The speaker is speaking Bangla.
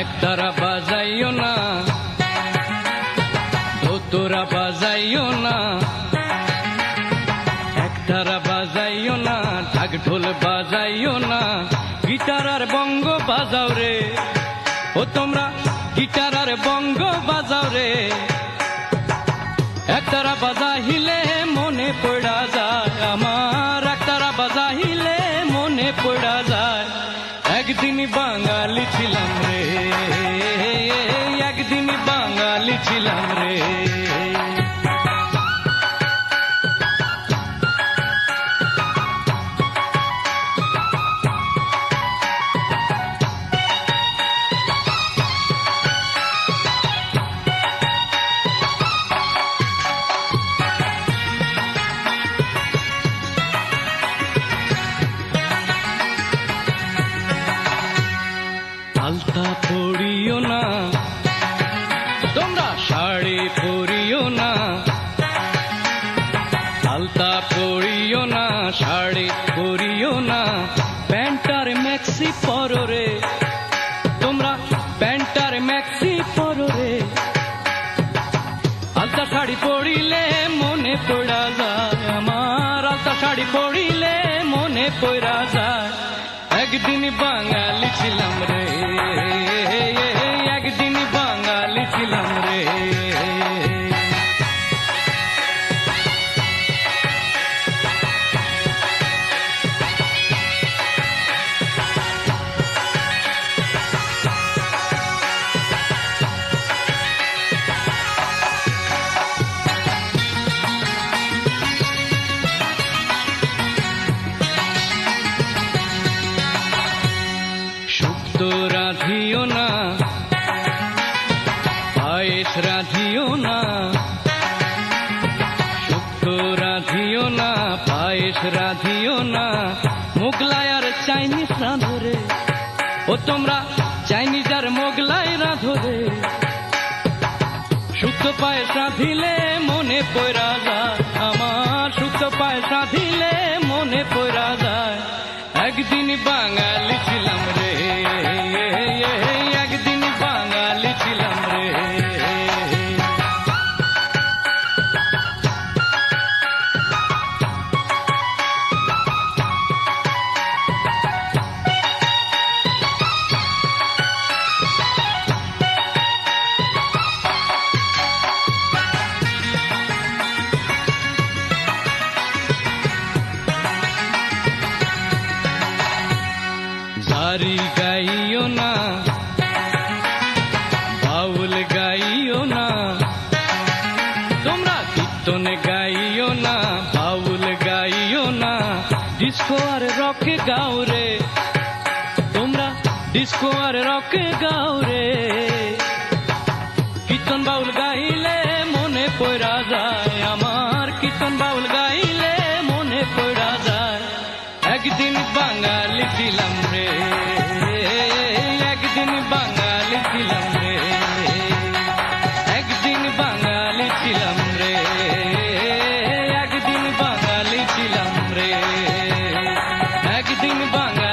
একতারা বাজাইও না, দোতরা বাজাইও না, একতারা বাজাইও না, ঢাক ঢোল বাজাইও না, গিটার আর বঙ্গ বাজাও রে। ও তোমরা গিটার আর বঙ্গ বাজাও রে। একতারা বাজাইলে মনে পড়া যায় আমার, একতারা বাজাইলে মনে পড়া যায়। একদিন বাঙালি ছিলাম রে, একদিন বাঙালি ছিলাম রে। আলতা পরিও না, তোমরা শাড়ি পরিও না, আলতা পরিও না, শাড়ি পরিও না, প্যান্টার ম্যাক্সি পরো রে। তোমরা প্যান্টার ম্যাক্সি পরো রে। আলতা শাড়ি পরিলে মনে পড়া যায় আমার, আলতা শাড়ি পরিলে মনে পড়া যায়। একদিন বাঙালি ছিলাম রে, একদিন বাঙালি ছিলাম রে। শুক্তো রাধিও না, পায়েস রাধিও না, শুক্তো রাধিও না, পায়েস রাধিও না, মোগলাই আর চাইনিজ রাঁধো রে। ও তোমরা চাইনিজ আর মোগলাই রাঁধো রে। শুক্তো পায়েস রাঁধিলে মনে পড়া যায় আমার, শুক্তো পায়েস রাঁধিলে মনে পড়া যায়। একদিন বাঙালি ছিলাম রে, একদিন বাঙালি ছিলাম রে। জারি গাইও না, বাউল গাইও না, তোমরা কীর্তন গাইও না, বাউল গাইও না, ডিস্কো আর রক গাও রে। তোমরা ডিস্কো আর রক গাও রে। কীর্তন বাউল গাইলে মনে পড়া যায় আমার, কীর্তন বাউল গাইলে মনে পড়া যায়। একদিন বাঙালি ছিলাম রে, একদিন বাঙালি ছিলাম রে, একদিন বাঙালি ছিলাম রে, একদিন বাঙালি ছিলাম রে, একদিন বাঙালি।